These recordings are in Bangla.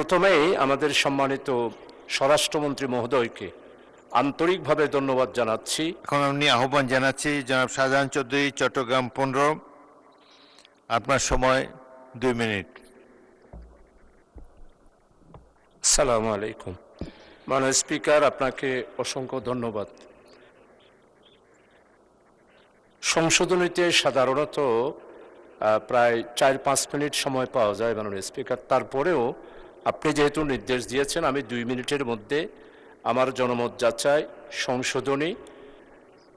প্রথমেই আমাদের সম্মানিত স্বরাষ্ট্রমন্ত্রী মহোদয়কে আন্তরিকভাবে ধন্যবাদ জানাচ্ছি। এখন আমি আহ্বান জানাচ্ছি জনাব শাহজাহান চৌধুরী, চট্টগ্রাম 15। আপনার সময় 2 মিনিট। আসসালামু আলাইকুম। মাননীয় স্পিকার, আপনাকে অসংখ্য ধন্যবাদ। সংশোধনীতে সাধারণত প্রায় 4-5 মিনিট সময় পাওয়া যায় মাননীয় স্পিকার। তারপরেও আপনি যেহেতু নির্দেশ দিয়েছেন, আমি 2 মিনিটের মধ্যে আমার জনমত যাচাই সংশোধনী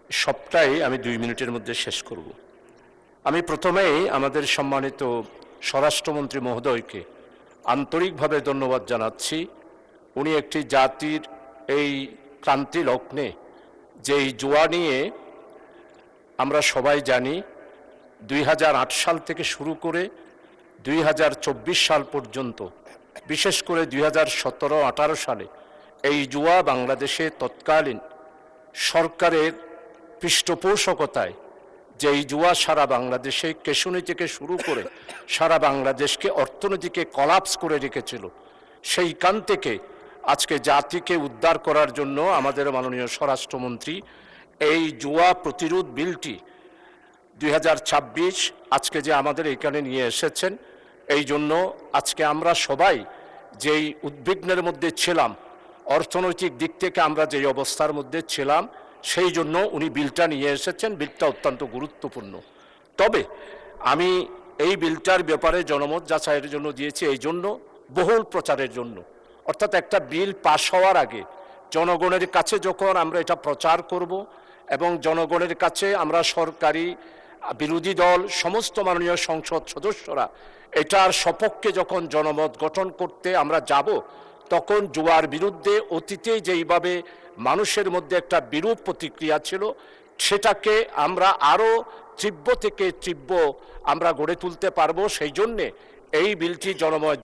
সবটাই আমি 2 মিনিটের মধ্যে শেষ করব। আমি প্রথমেই আমাদের সম্মানিত স্বরাষ্ট্রমন্ত্রী মহোদয়কে আন্তরিকভাবে ধন্যবাদ জানাচ্ছি। উনি একটি জাতির এই ক্রান্তি লগ্নে যেই জুয়া নিয়ে আমরা সবাই জানি 2008 সাল থেকে শুরু করে 2024 সাল পর্যন্ত, বিশেষ করে 2017-18 সালে এই জুয়া বাংলাদেশে তৎকালীন সরকারের পৃষ্ঠপোষকতায় যেই জুয়া সারা বাংলাদেশে কেশুনি থেকে শুরু করে সারা বাংলাদেশকে অর্থনীতিকে কলাপস করে রেখেছিল, সেইখান থেকে আজকে জাতিকে উদ্ধার করার জন্য আমাদের মাননীয় স্বরাষ্ট্রমন্ত্রী এই জুয়া প্রতিরোধ বিলটি 2026 আজকে যে আমাদের এখানে নিয়ে এসেছেন, এই জন্য আজকে আমরা সবাই যেই উদ্বিগ্নের মধ্যে ছিলাম, অর্থনৈতিক দিক থেকে আমরা যেই অবস্থার মধ্যে ছিলাম, সেই জন্য উনি বিলটা নিয়ে এসেছেন। বিলটা অত্যন্ত গুরুত্বপূর্ণ। তবে আমি এই বিলটার ব্যাপারে জনমত যাচাইয়ের জন্য দিয়েছি, এই জন্য বহুল প্রচারের জন্য। অর্থাৎ একটা বিল পাশ হওয়ার আগে জনগণের কাছে যখন আমরা এটা প্রচার করব এবং জনগণের কাছে আমরা সরকারি বিরোধী দল সমস্ত মাননীয় সংসদ সদস্যরা এটার সপক্ষে যখন জনমত গঠন করতে আমরা যাব, তখন জুয়ার বিরুদ্ধে অতীতে যেইভাবে মানুষের মধ্যে একটা বিরূপ প্রতিক্রিয়া ছিল, সেটাকে আমরা আরও তীব্র থেকে তীব্র আমরা গড়ে তুলতে পারবো। সেই জন্যে এই বিলটি জনমত